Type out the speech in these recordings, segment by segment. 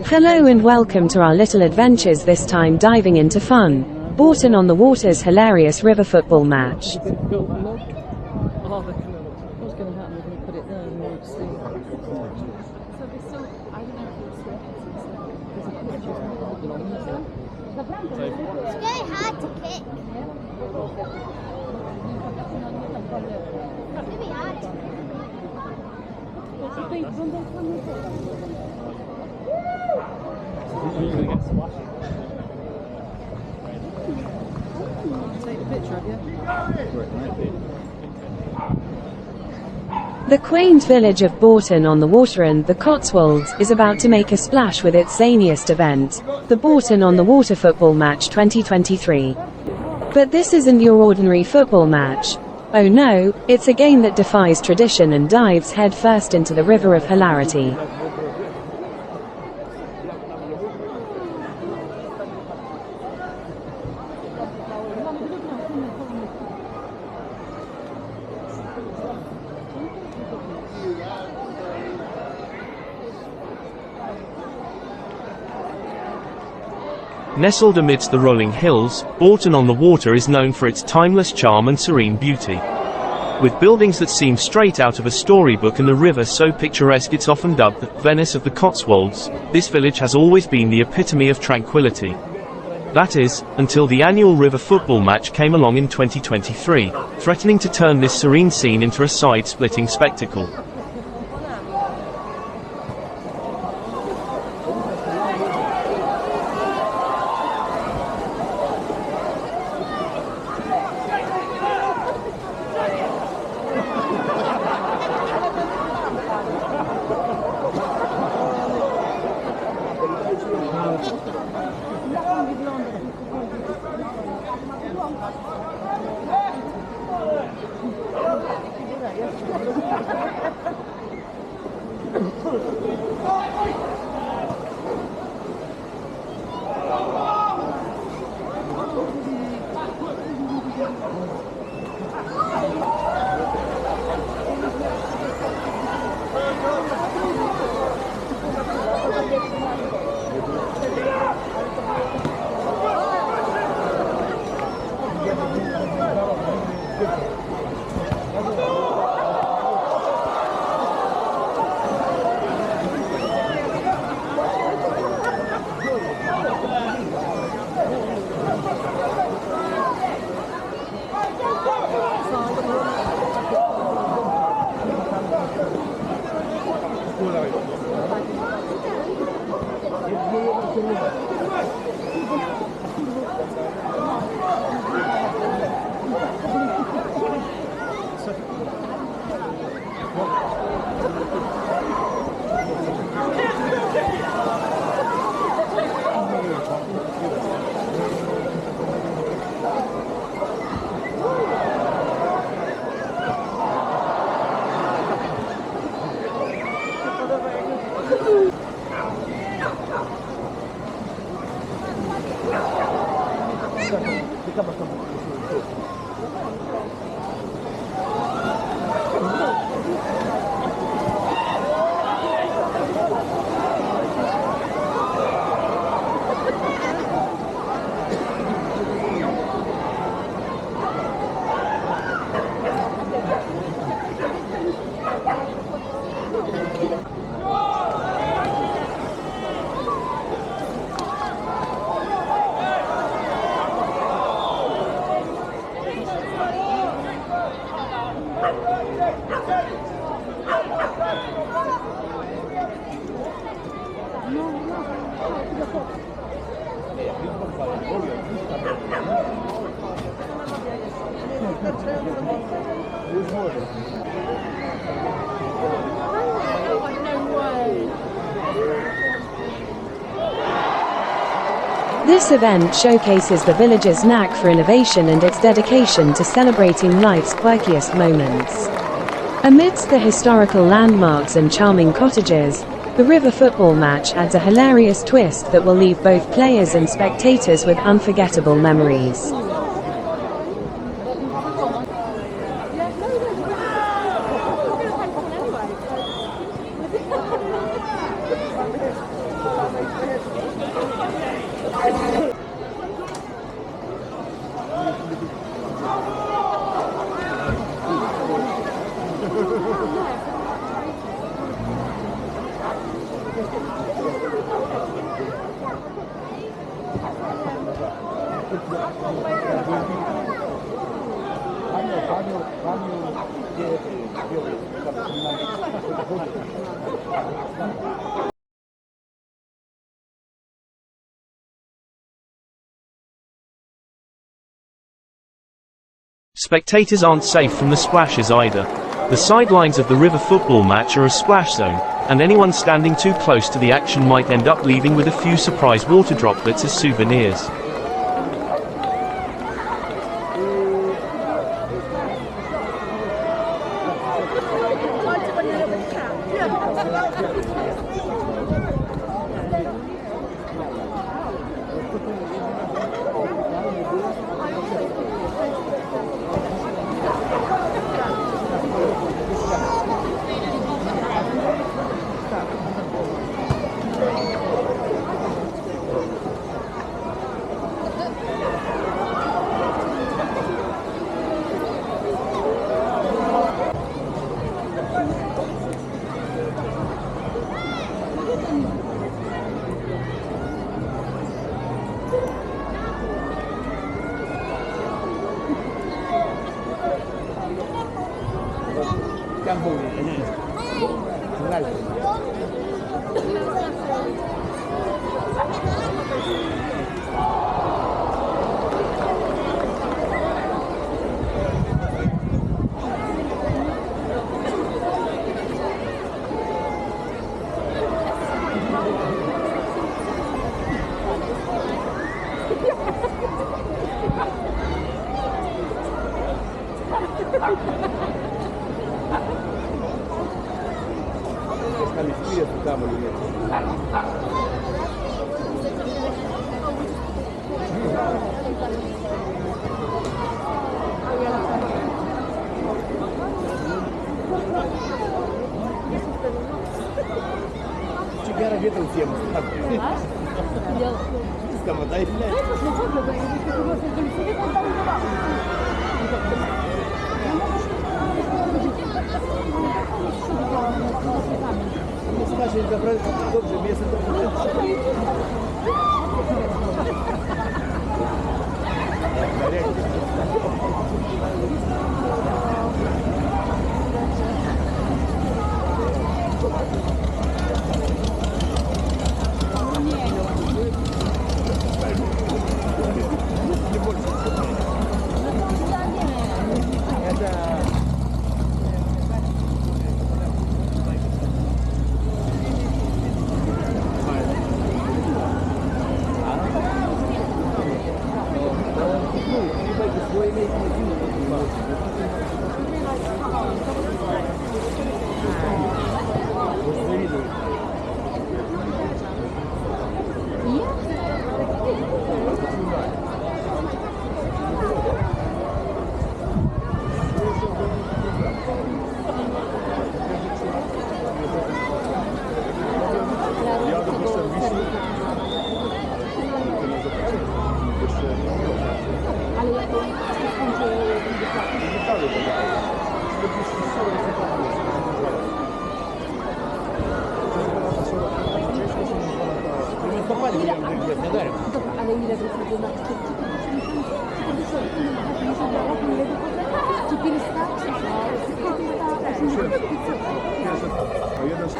Hello and welcome to our little adventures, this time diving into fun. Bourton-on-the-Water's hilarious river football match. It's very hard to kick. It's really hard. Take the picture of you. The quaint village of Bourton-on-the-Water and the Cotswolds is about to make a splash with its zaniest event, the Bourton-on-the-Water Football Match 2023. But this isn't your ordinary football match. Oh no, it's a game that defies tradition and dives headfirst into the river of hilarity. Nestled amidst the rolling hills, Bourton-on-the-Water is known for its timeless charm and serene beauty. With buildings that seem straight out of a storybook and the river so picturesque it's often dubbed the Venice of the Cotswolds, this village has always been the epitome of tranquility. That is, until the annual river football match came along in 2023, threatening to turn this serene scene into a side-splitting spectacle. This event showcases the village's knack for innovation and its dedication to celebrating life's quirkiest moments. Amidst the historical landmarks and charming cottages, the river football match adds a hilarious twist that will leave both players and spectators with unforgettable memories. Spectators aren't safe from the splashes either. The sidelines of the river football match are a splash zone, and anyone standing too close to the action might end up leaving with a few surprise water droplets as souvenirs.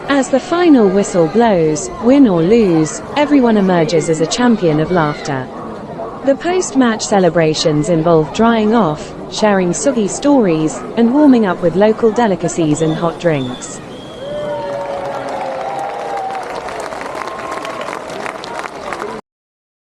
As the final whistle blows, win or lose, everyone emerges as a champion of laughter. The post-match celebrations involve drying off, sharing soggy stories, and warming up with local delicacies and hot drinks.